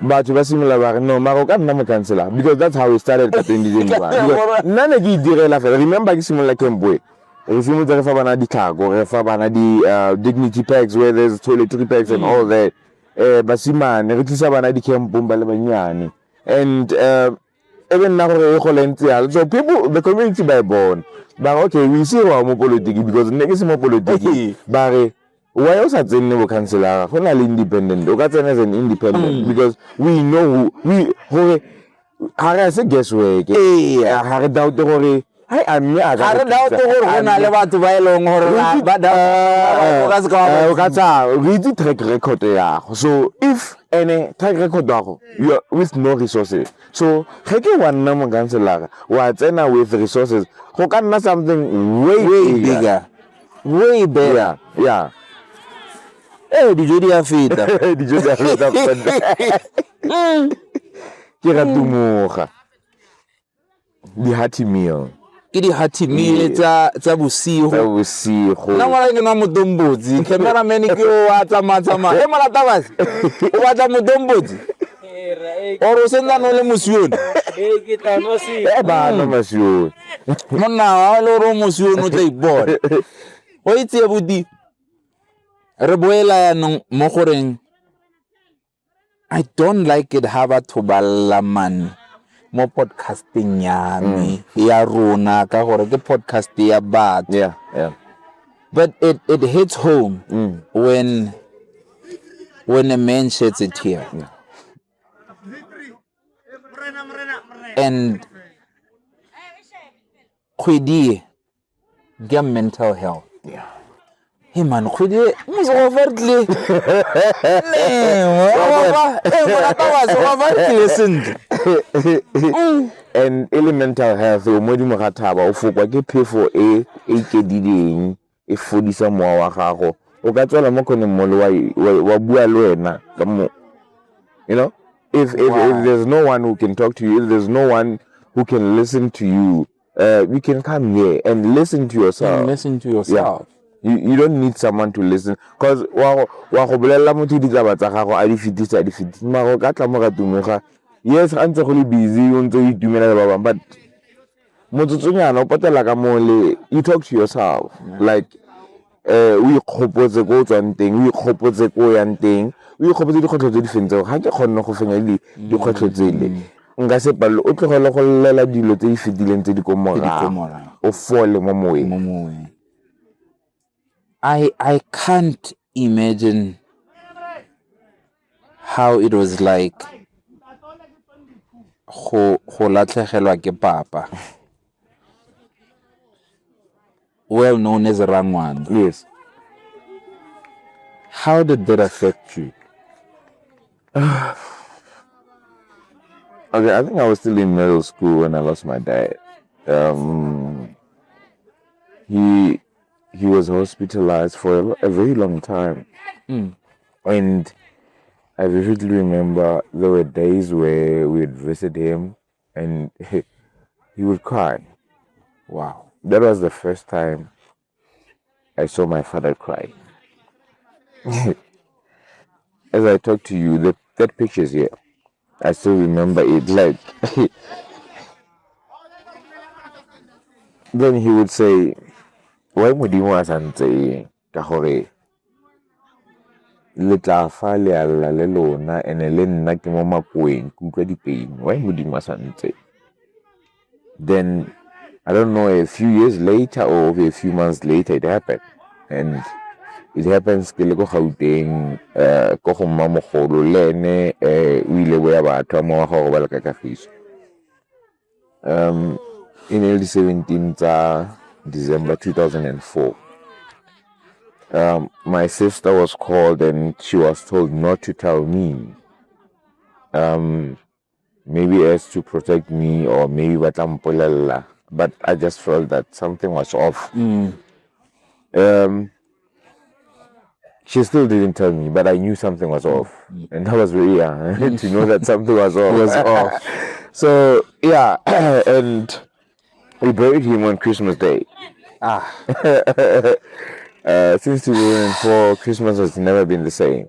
But you similar no Marocan cancel because that's how we started at 2021. None of you remember similar Kembwe. If you move the cargo, dignity packs where there's toiletry packs and all that. Basima, Nerisabana came Bumbalabanyani. And even now, so people, the community by born. But okay, we see more politics because next more politics. But why else at the never cancel? Only independent. Okatan as an independent because we know who I say guess where. I doubt the worry. I doubt the worry. I'm not about to buy long or but read track record. So if any track record you are with no resources. So one number cancel. What's with resources? Who can do something way bigger. Way better. Yeah. Dijodi ya feta. Ke ra tumoga. Di hearty meal. Ke di hearty meal tsa bosigo. Na ngwana ke na modombotsi. Cameraman ke o a tsama. E mala tabasi. O batla modombotsi. Oro senda no le musione. Ke tla no si. Ba no musione. Monna wa le ro musione o tla ibona. O itse budi. Re boela ya no mo goreng I don't like it haba thoballa man mo podcasting ya me ya rona ka gore ke podcast ya bat. But it hits home when a man sheds a tear. And khwedi get mental health. Hey man, khwedi muso overtly. And elemental health o modi mo gathaba o fokwa ke phefo e kedileng e fodisa mowa wa gago o ka tswela mo kone mmolo wa bua le wena ka mo, you know, if there's no one who can talk to you, if there's no one who can listen to you, you can come here and listen to yourself. You don't need someone to listen because wa go bolela motho ditaba tsa gago a di fitisa maro ka tla mo ga tumoga. Yes, antse go le busy o ntse o itumela le ba bang, but motsotsonyana o patela ka mole. You talk to yourself like o ikgopotse go tswang teng, o ikgopotse go yang teng, o ikgopotse dikgotlo tse di fentse ga ke kgonne go fenya di dikgotlo tsele. nka se palo o tlogela go llela dilo tse di fetileng tse di ko morago o fole mo moeng. I can't imagine how it was like go latlhegelwa ke papa, well known as Rangwana. Yes. How did that affect you? Okay, I think I was still in middle school when I lost my dad. He was hospitalized for a very long time. And I vividly remember there were days where we would visit him and he would cry. Wow. That was the first time I saw my father cry. As I talk to you, that picture's here. I still remember it. Like, then he would say, "Why would you want to kahore? Le tla fa le alla le lona ene le nna ke mo makweng ke utlwa dipeini. Why would you want to?" Then I don't know, a few years later or a few months later, it happened, and it happens ke le go Gauteng go go mmamogolo le ene o ile bo ya batho mo wa go ba le ka kagiso. In early 17th December 2004, my sister was called and she was told not to tell me, maybe as to protect me or maybe batampolela, but I just felt that something was off. She still didn't tell me, but I knew something was off, and I was very young to know that something was off. So yeah, and we buried him on Christmas Day. Since 2004, Christmas has never been the same.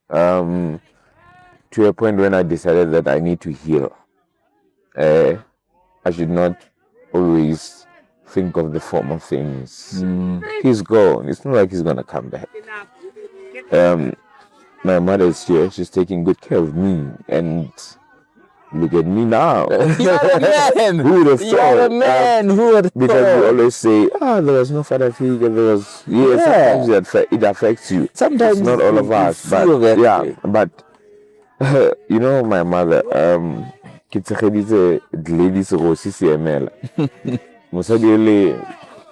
To a point when I decided that I need to heal. I should not always think of the form of things. He's gone. It's not like he's gonna come back. My mother is here. She's taking good care of me, and look at me now. You're a man. Who would have thought? You're a man. Who would have Because thought? we always say, there was no father figure. There was, sometimes it affects you. Sometimes it's not all of us, but way. But you know, my mother, kitsegeditse ladies go CCML. Mosadi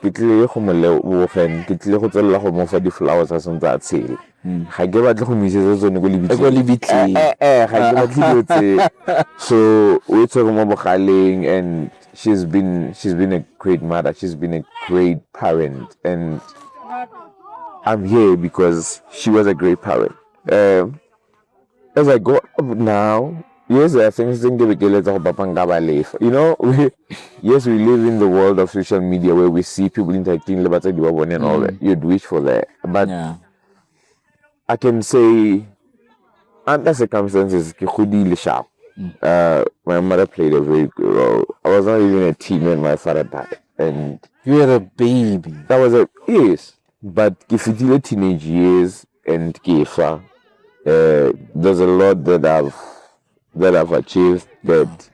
ke tle go mo lebogen ke tle go tsella go mo fa di flowers a sentse a tshele ga ke batle go misetsa tsone go lebitleng ga ke batle tse so o tswe mo bogaleng, and she's been a great mother, she's been a great parent, and I'm here because she was a great parent. As I go up now, yes, I think you know, yes, we live in the world of social media where we see people interacting and all that. You'd wish for that. But I can say, under circumstances, sharp. My mother played a very good role. I was not even a teen when my father died. And you were a baby. That was yes. But if you did teenage years and Kifa, there's a lot that I've achieved that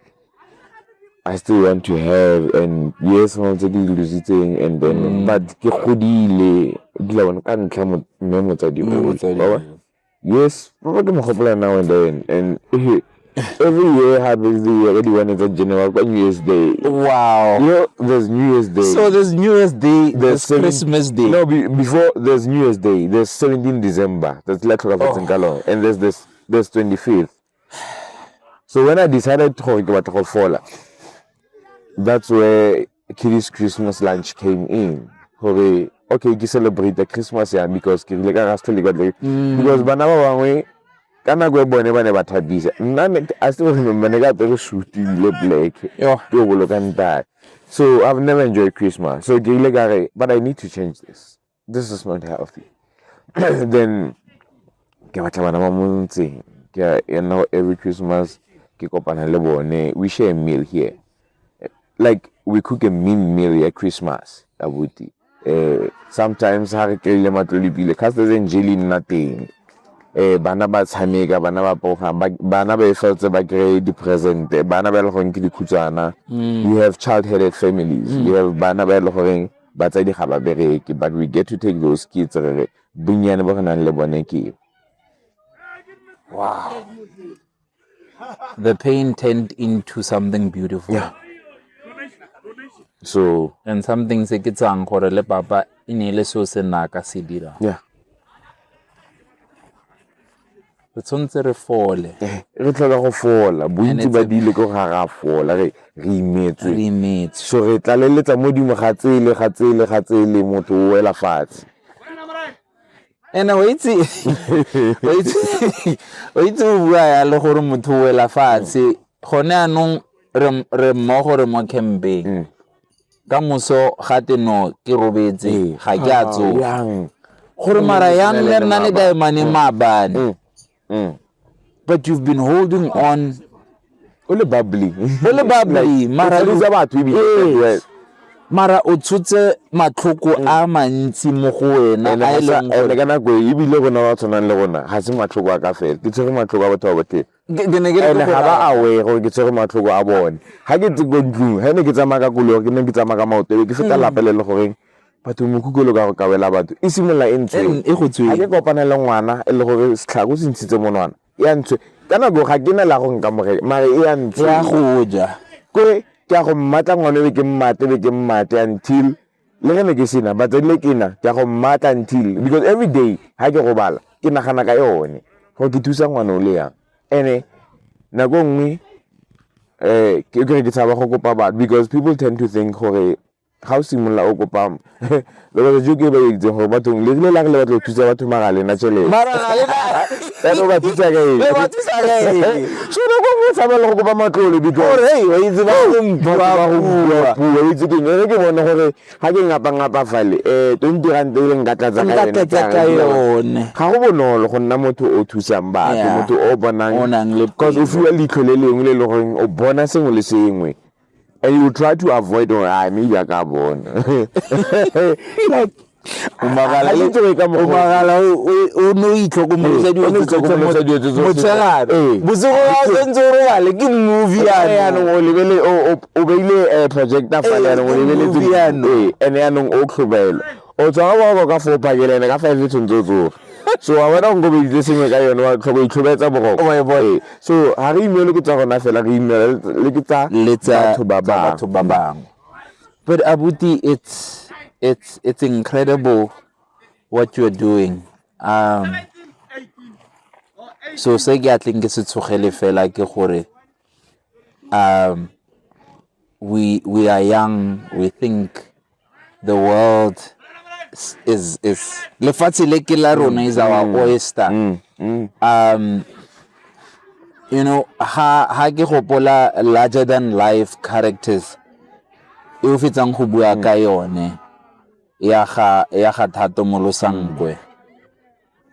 I still want to have, and yes, I want to do thing, and then but yes, now and then, and every year happens the year already when it's a general New Year's Day. Wow. You know, there's New Year's Day. So there's New Year's Day, there's Christmas Day. No, before there's New Year's Day, there's 17th December, there's Letter of Galon, and there's 25th. So when I decided to go fall, that's where Kiddies Christmas lunch came in. Okay, you celebrate the Christmas here because because banana kana go bone ba ne ba thabisa nna I still remember I got very shooting black so I've never enjoyed Christmas, so but I need to change this is not healthy. Then you know, every Christmas we share a meal here, like we cook a meal at Christmas. Sometimes because there's jelly nothing. bana ba tshameka bana ba poga bana ba fetse ba kry di present bana ba le go nke dikhutswana we have child-headed families we have bana ba le go batsadi ga ba bereke but we get to take those kids re bunyane ba gona le bone ke wow the pain turned into something beautiful so and something se ke tsang gore le papa le so se naka se dira re tsontse re fole re tloga go fola bontsi ba dile go ga fola re imetswe so re tlaleletsa mo dimo ga tsele motho o wela fatshe ene o itse o bua ya le gore motho o wela fatshe gone anong re mmogo re mo camping ka moso ga teno ke robetse ga ke a tsoga gore mara yang le rena le daemane maabane but you've been holding on ole bubbly mara le za batho mara o tshotse matlhoko a mantsi mo go wena a ileng le kana go ibile gona ba tshwanang le gona ga se matlhoko a ka fela ke tsere matlhoko a batho ba bote ga ba awe go ke tsere matlhoko a bone ga ke tse go ntlu ga ne ke tsamaka ka kolong ke ne ke tsamaka maoto ke feta lapele le gore batho mo kukolo ka go kawela batho e simola e ntse e go tswe ga ke kopana le ngwana e le gore setlhako se ntshitse monwana ya ntse kana go ga ke na la go nka mogele mare e ya ntse ya go ja ke go mmatla ngwana be ke mmate until le gane ke sena but le kena ke go mmatla until because every day ha ke go bala ke nagana ka yone go ke thusa ngwana o le yang ene na go nngwe ke ke tsaba go kopa batho because people tend to think gore how simola o kopa le ba joke ba itse gore batho le la le batho thusa batho magale na tshele mara le ba thusa ka so no go tsaba le go kopa matlole because hey wa itse ba go itse ke ne ke bona gore ha ke ngapa fale 20 rand le ngatlatsa ka yone ga go bonolo go nna motho o thusang batho motho o bonang because o fiwa litlo le lengwe le le gore o bona sengwe le sengwe and you try to avoid or maybe I can't born like umagala o no itlhokomolosa dio motsegare bosigo ya sentse o bale ke movie ya no o lebele o beile projector file ya no o lebele movie ene ya no o tlhobelo o tswa ba ka fo pakelene ka 5 tsontso so a wena go be di sengwe ka yone wa tlhobo itlhobetsa bogo so ha re imelo ke tsa gona fela re imelo le ke tsa batho ba bang but abuti it's incredible what you're doing so se ke atleng ke se tsogele fela ke gore we are young we think the world is lefatshe le ke la rona is our oyster you know ha ke gopola larger than life characters e o fetsang go bua ka yone ya ga Thato Molosankwe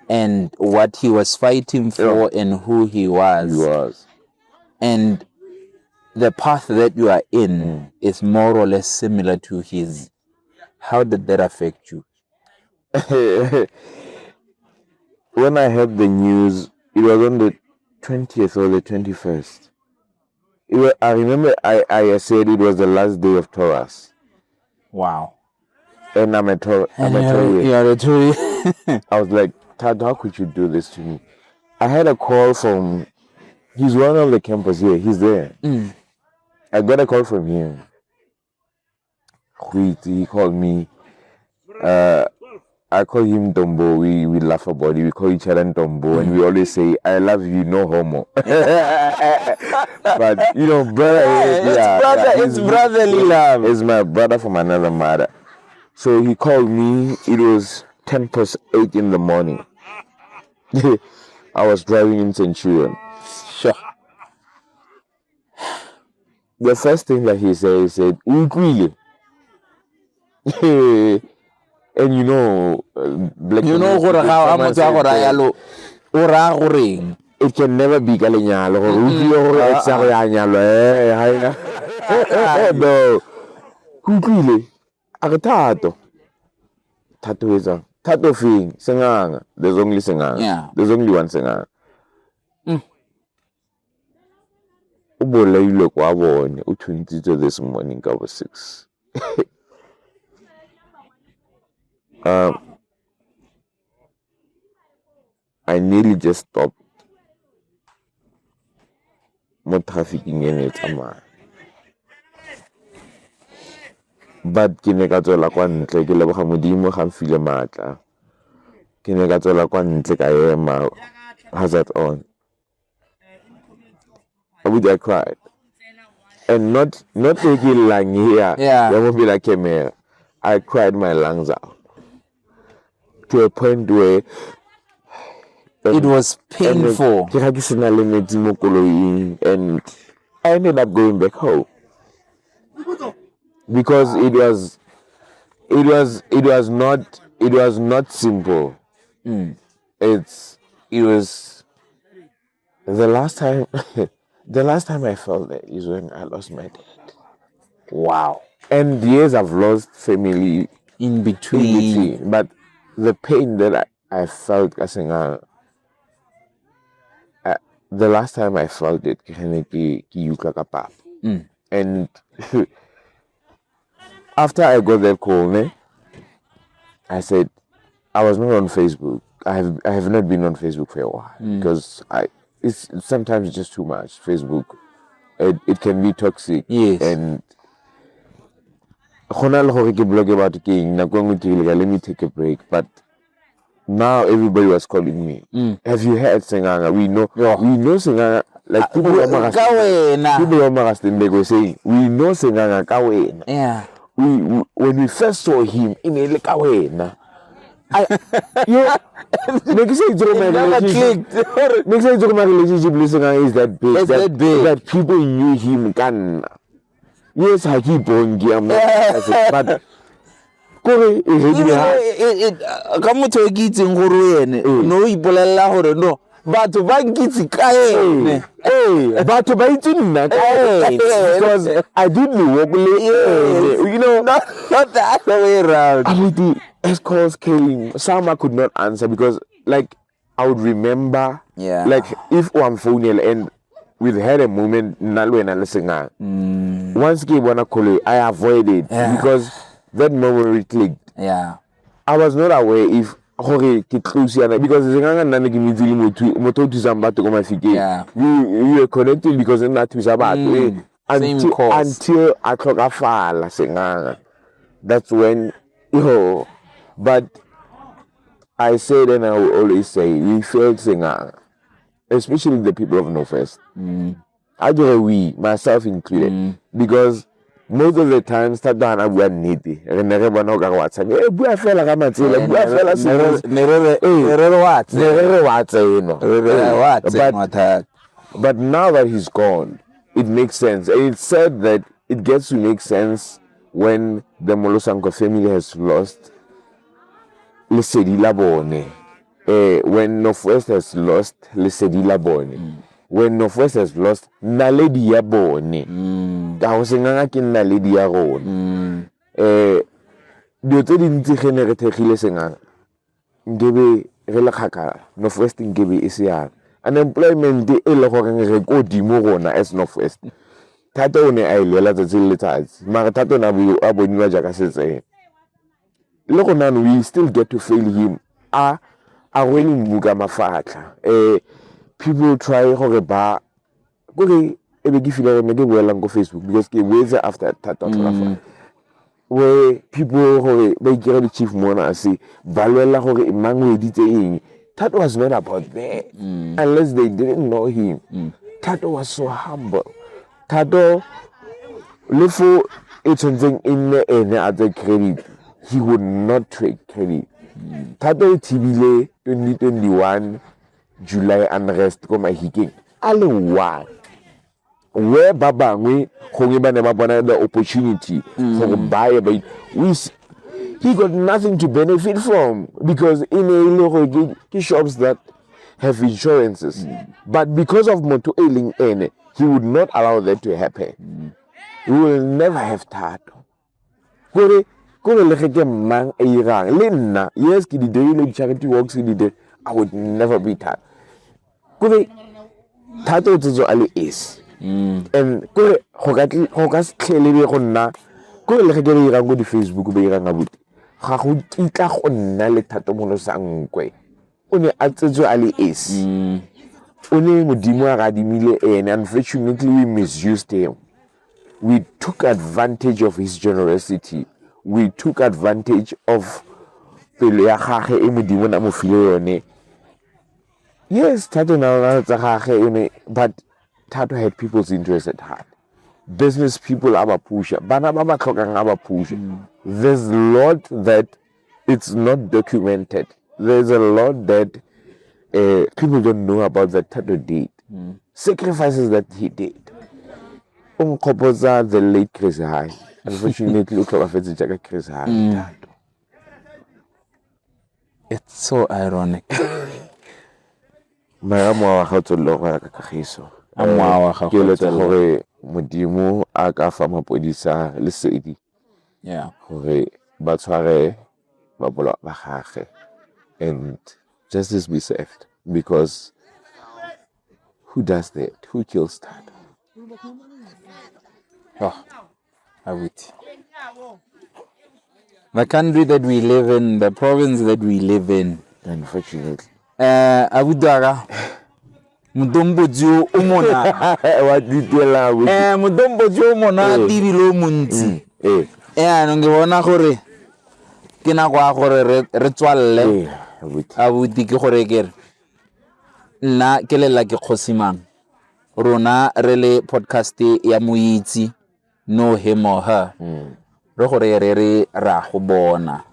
and what he was fighting for and who he was and the path that you are in is more or less similar to his. How did that affect you? When I heard the news, it was on the 20th or the 21st. I remember I said it was the last day of Taurus. Wow. And I'm a Taurus. You're a Taurus. I was like, Tad, how could you do this to me? I had a call from, he's one of the campers here. He's there. I got a call from him. He called me. I call him Tombo. We laugh about it. We call each other Tombo, and we always say, "I love you, no homo." But you know, brother, it's brotherly love. It's my brother from another mother. So he called me. It was 8:10 in the morning. I was driving in Centurion. Sure. The first thing that he said, "Ukwile." And you know, black you know gore ga mo tsa gore yalo o ra goreng it can never be ka lenyalo gore o tlile gore e tsa go ya nyalo no kutlile a re Thato etsa Thato thing, Senganga. There's only Senganga. Yeah. There's only one Senganga. Ubolaile kwa bone, uthwintitse this morning ka 6. I nearly just stopped. More trafficking in it, but ke ne ka tswela kwa ntle ke leboga modimo ga mfile matla ke ne ka tswela kwa ntle ka ema hazard on I cried and not taking lang here ya be like camera. I cried my lungs out to a point where it was painful and I ended up going back home because it was not simple. It was the last time I felt that is when I lost my dad. Wow. And years I've lost family in between. But the pain that I felt the last time I felt it, and after I got that call, I said I was not on Facebook. I have not been on Facebook for a while because it's sometimes just too much. Facebook, it can be toxic. Yes. And let me take a break, but now everybody was calling me. Have you heard Senganga? We know Senganga. Like people were saying, we know Senganga Kawena. Yeah. When we first saw him in a Kawena, make say my relationship with Senganga is that big. That people knew him. Yes, I keep on game, but Kore ka motho ke itseng gore ene no ipolela gore no batho ba nkitse ka ene batho ba itse nna because I didn't walk not the other way around. The escorts came. Some I could not answer because like I would remember like if I'm phoning and we've had a moment nalwena listening once ke bona call I avoided because that memory clicked. Yeah. I was not aware if because we were connected because in that until I clock that's when but I said and I will always say we failed singer, especially the people of Northwest. I do we myself included because most of the times Thato and I were needy. I never know what I but now that he's gone, it makes sense. And it's said that it gets to make sense when the Molosankwe family has lost Lesedi Labone. When Northwest has lost Lesedi Labone. When Northwest has lost Naledi ya bone. Ka ho senganga ke Naledi ya rona. Dio tse dintsi gene re thegile senganga. Ngebe re le khakala. Northwest ngebe e se yana. Unemployment e le gore re go dimo rona as Northwest. Thato o ne a ilela tse letsatsi. Mara Thato na a boniwa jaka setse. Le gona we still get to fail him. A really muka mafatla. People try gore ba gore e be ke feel me ke boela go Facebook because ke wetse after Thato where people gore ba ikere the chief mona say balwela gore mang o editse eng. Thato was not about that unless they didn't know him. Thato was so humble. Thato lefo it's something in any other credit he would not take credit. Thato tibile 2021 July unrest ko mahiking ale one where babangwe gongwe ba ne ba bona the opportunity for buy he got nothing to benefit from because in a shops that have insurances but because of moto ailing ene he would not allow that to happen. He will never have Thato gore Kore le ge ke mang a irang le nna yes ke di dirile di charity works ke di dire I would never be Thato. Kore Thato tso ale is and kore go ka se tlhelele go nna kore le ge ke irang go di Facebook be irang abuti ga go kitla go nna le Thato Molosankwe o ne a tsetswe ale is o ne modimo a gadimile ene unfortunately we misused him. We took advantage of his generosity. We took advantage of pelo ya gage e modimo na mo file yone. Yes, Thato na tsa gage yone, but Thato had people's interest at heart. Business people aba pusha, bana ba ba tlhokang aba pusha. There's a lot that it's not documented. There's a lot that people don't know about that Thato did. Sacrifices that he did. Composer the late Chris High. Unfortunately, look at the Chris High. It's so ironic. Mara how to look like a kahiso. Ke le gore modimo a ka fa mapodisa le sedi. Yeah. Gore ba tshware ba bola ba gage and justice be served because who does that? Who kills that? Oh, I would. The country that we live in, the province that we live in. Unfortunately. Abudara. Mudombo jo umona. What did you allow? Mudombo jo umona tibilo munti. Nongibona gore ke na kwa gore re tswalle. Abuti ke gore ke nna ke lela ke khosimang. Rona re le podcast ya Mo Itse no him or her. Re gore re ra go bona.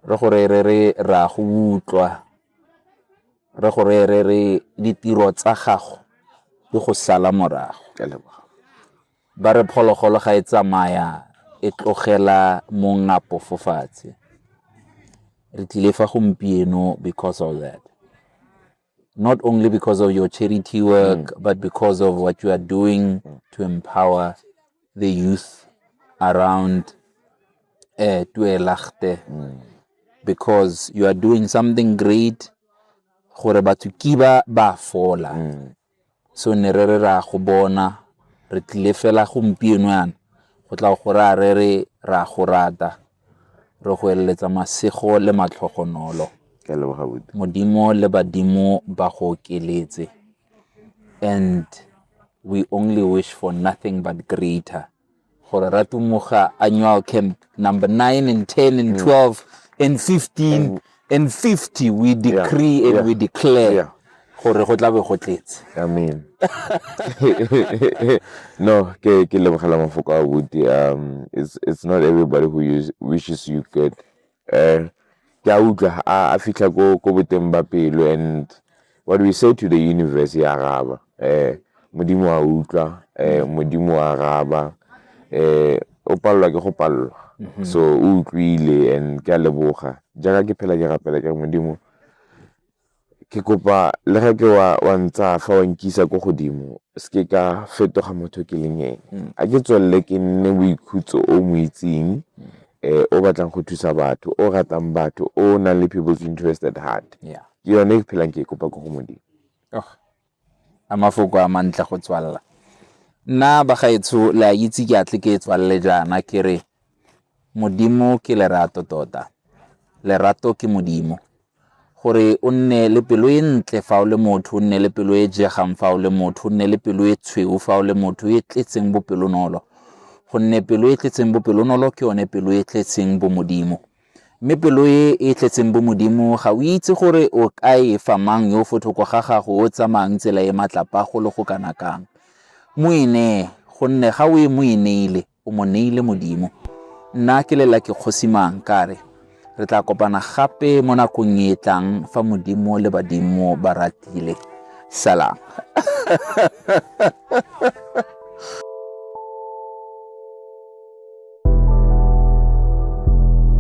Re gore re ra go utlwa. Re gore re ditiro tsa gago di go sala morago. Ba re phologolo ga e tsamaya e tlogela mo ngapo fofatshe. Re tlile fa gompieno because of that. Not only because of your charity work, but because of what you are doing to empower the youth around Tuelachte. Because you are doing something great. Gore batho kiba ba fola. So ne re ra go bona re tlile fela gompieno yana. Go tla go ra re ra go rata. Re go eletsa masego le matlhogonolo. Modimo le badimo ba go keletse. And we only wish for nothing but greater. Gore Ratumuga annual camp number 9 and 10 and 12 and 15 and 50 we decree and we declare gore go tla be go tletse. Amen. No, ke lebogela mafoko a buti. It's not everybody who wishes you good. Ke a utlwa a fitla go boteng ba pelo and what we say to the universe ya araba. Modimo a utlwa, modimo a araba. O pallwa ke go pallwa. So o utlwile and ke a leboga. Jaaka ke phela ke rapela ke modimo. Ke kopa le ga ke wa ntsa fa wa nkisa go godimo se ka fetoga motho ke leng ene a ke tswelle ke nne boikhutso o mo itseng o batlang go thusa batho o ratang batho o na le people's interest at heart ke yone ke phelang ke kopa go modimo amafoko a mantla go tswalla nna ba gaetso la itse ke atle ke tswalle jana ke re modimo ke lerato tota lerato ke modimo gore o nne le pelo e ntle fa o le motho o nne le pelo e jegang fa o le motho o nne le pelo e tshweu fa o le motho e tletseng bopelonolo go nne pelo e tletseng bopelonolo ke yone pelo e tletseng bo modimo mme pelo e tletseng bo modimo ga o itse gore o ka e fa mang yo fotho go ga gago o tsamang tsela e matlapa go le go kana kang moine gonne ga o e moineile o mo neile modimo nna ke lela ke khosimang kare re tla kopana gape mo nakong e tlang fa modimo le badimo ba ratile salam